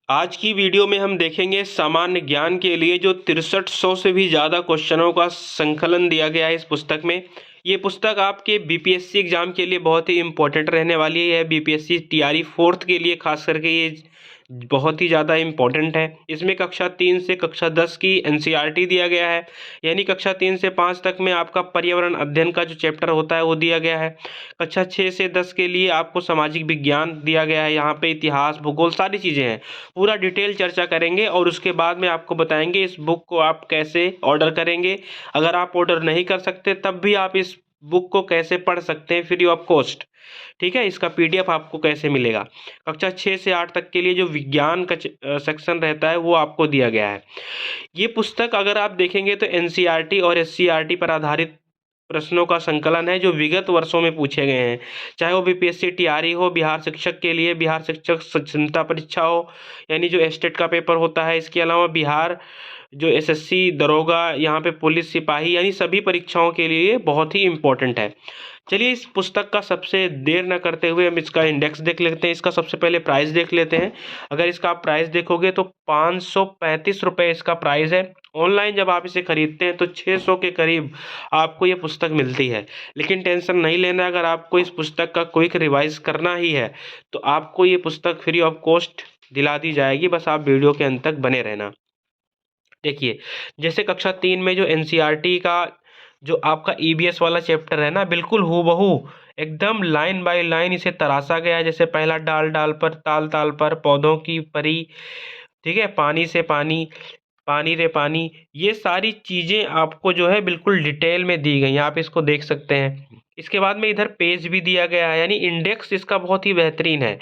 आज की वीडियो में हम देखेंगे सामान्य ज्ञान के लिए जो 6300 से भी ज़्यादा क्वेश्चनों का संकलन दिया गया है इस पुस्तक में। ये पुस्तक आपके बीपीएससी एग्ज़ाम के लिए बहुत ही इम्पोर्टेंट रहने वाली है। बीपीएससी टीआरई फोर्थ के लिए खास करके ये बहुत ही ज़्यादा इम्पोर्टेंट है। इसमें कक्षा 3 से कक्षा 10 की एनसीईआरटी दिया गया है, यानी कक्षा 3 से 5 तक में आपका पर्यावरण अध्ययन का जो चैप्टर होता है वो दिया गया है। कक्षा 6 से 10 के लिए आपको सामाजिक विज्ञान दिया गया है, यहाँ पे इतिहास, भूगोल सारी चीज़ें हैं। पूरा डिटेल चर्चा करेंगे और उसके बाद में आपको बताएंगे इस बुक को आप कैसे ऑर्डर करेंगे। अगर आप ऑर्डर नहीं कर सकते तब भी आप इस बुक को कैसे पढ़ सकते हैं फ्री ऑफ कॉस्ट। ठीक है, इसका पीडीएफ आपको कैसे मिलेगा। कक्षा 6 से 8 तक के लिए जो विज्ञान का सेक्शन रहता है वो आपको दिया गया है। ये पुस्तक अगर आप देखेंगे तो एनसीईआरटी और एससीईआरटी पर आधारित प्रश्नों का संकलन है जो विगत वर्षों में पूछे गए हैं, चाहे वो बीपीएससी टीआरई हो, बिहार शिक्षक के लिए बिहार शिक्षक सक्षमता परीक्षा हो, यानी जो एस्टेट का पेपर होता है, इसके अलावा बिहार जो एसएससी दरोगा, यहाँ पे पुलिस सिपाही, यानी सभी परीक्षाओं के लिए बहुत ही इम्पोर्टेंट है। चलिए इस पुस्तक का सबसे देर न करते हुए हम इसका इंडेक्स देख लेते हैं। इसका सबसे पहले प्राइस देख लेते हैं। अगर इसका आप प्राइस देखोगे तो 535 रुपये इसका प्राइस है। ऑनलाइन जब आप इसे खरीदते हैं तो 600 के करीब आपको ये पुस्तक मिलती है। लेकिन टेंशन नहीं लेना, अगर आपको इस पुस्तक का क्विक रिवाइज करना ही है तो आपको ये पुस्तक फ्री ऑफ कॉस्ट दिला दी जाएगी, बस आप वीडियो के अंत तक बने रहना। देखिए, जैसे कक्षा 3 में जो एनसीईआरटी का जो आपका ईवीएस वाला चैप्टर है ना, बिल्कुल हूबहू एकदम लाइन बाय लाइन इसे तराशा गया है। जैसे पहला डाल डाल पर, ताल ताल पर, पौधों की परी, ठीक है, पानी से पानी, पानी रे पानी, ये सारी चीज़ें आपको जो है बिल्कुल डिटेल में दी गई हैं, आप इसको देख सकते हैं। इसके बाद में इधर पेज भी दिया गया है, यानी इंडेक्स इसका बहुत ही बेहतरीन है,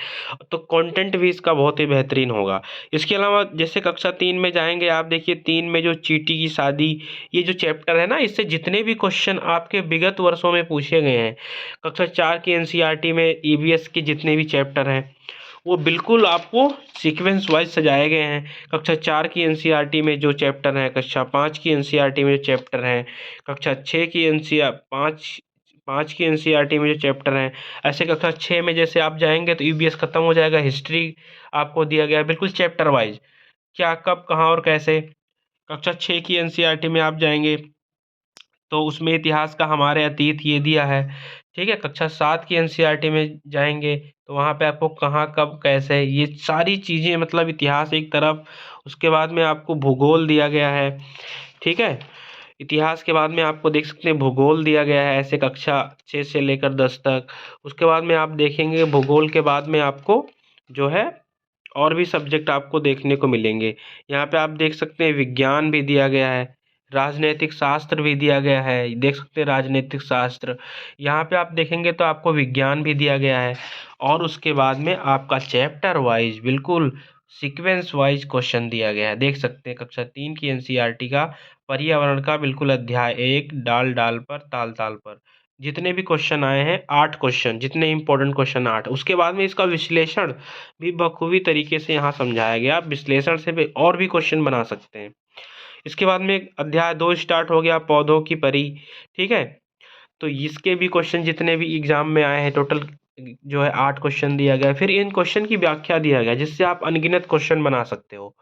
तो कंटेंट भी इसका बहुत ही बेहतरीन होगा। इसके अलावा जैसे कक्षा 3 में जाएंगे आप, देखिए 3 में जो चींटी की शादी, ये जो चैप्टर है ना, इससे जितने भी क्वेश्चन आपके विगत वर्षों में पूछे गए हैं, कक्षा 4 की एनसीईआरटी में ईवीएस के जितने भी चैप्टर हैं वो बिल्कुल आपको सीक्वेंस वाइज सजाए गए हैं। कक्षा 4 की एनसीईआरटी में जो चैप्टर हैं, कक्षा 5 की एनसीईआरटी में जो चैप्टर हैं, कक्षा 6 की पाँच की एनसीईआरटी में जो चैप्टर हैं, ऐसे कक्षा 6 में जैसे आप जाएंगे तो ईवीएस खत्म हो जाएगा, हिस्ट्री आपको दिया गया है बिल्कुल चैप्टर वाइज, क्या कब कहाँ और कैसे। कक्षा 6 की एनसीईआरटी में आप जाएंगे तो उसमें इतिहास का हमारे अतीत ये दिया है। ठीक है, कक्षा 7 की एनसीईआरटी में जाएंगे तो वहाँ पे आपको कहाँ कब कैसे ये सारी चीज़ें, मतलब इतिहास एक तरफ, उसके बाद में आपको भूगोल दिया गया है। ठीक है, इतिहास के बाद में आपको देख सकते हैं भूगोल दिया गया है, ऐसे कक्षा 6 से लेकर 10 तक। उसके बाद में आप देखेंगे भूगोल के बाद में आपको जो है और भी सब्जेक्ट आपको देखने को मिलेंगे। यहाँ पे आप देख सकते हैं विज्ञान भी दिया गया है, राजनैतिक शास्त्र भी दिया गया है, देख सकते हैं राजनीतिक शास्त्र। यहाँ पे आप देखेंगे तो आपको विज्ञान भी दिया गया है, और उसके बाद में आपका चैप्टर वाइज बिल्कुल सीक्वेंस वाइज क्वेश्चन दिया गया है। देख सकते हैं कक्षा 3 की एनसीईआरटी का पर्यावरण का बिल्कुल अध्याय 1 डाल डाल पर, ताल ताल पर, जितने भी क्वेश्चन आए हैं 8 क्वेश्चन, जितने इंपॉर्टेंट क्वेश्चन 8। उसके बाद में इसका विश्लेषण भी बखूबी तरीके से यहाँ समझाया गया, आप विश्लेषण से भी और भी क्वेश्चन बना सकते हैं। इसके बाद में अध्याय 2 स्टार्ट हो गया, पौधों की परी। ठीक है, तो इसके भी क्वेश्चन जितने भी एग्जाम में आए हैं टोटल जो है 8 क्वेश्चन दिया गया है। फिर इन क्वेश्चन की व्याख्या दिया गया जिससे आप अनगिनत क्वेश्चन बना सकते हो।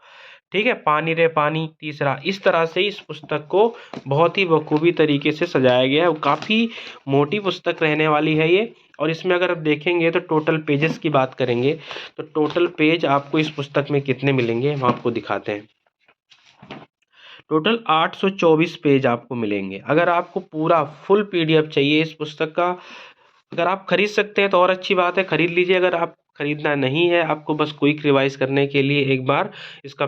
ठीक है, पानी रे पानी तीसरा, इस तरह से इस पुस्तक को बहुत ही बखूबी तरीके से सजाया गया है। काफ़ी मोटी पुस्तक रहने वाली है ये, और इसमें अगर आप देखेंगे तो टोटल पेजेस की बात करेंगे तो टोटल पेज आपको इस पुस्तक में कितने मिलेंगे हम आपको दिखाते हैं। टोटल 824 पेज आपको मिलेंगे। अगर आपको पूरा फुल पीडीएफ चाहिए इस पुस्तक का, अगर आप खरीद सकते हैं तो और अच्छी बात है, खरीद लीजिए। अगर आप खरीदना नहीं है, आपको बस क्विक रिवाइज करने के लिए एक बार इसका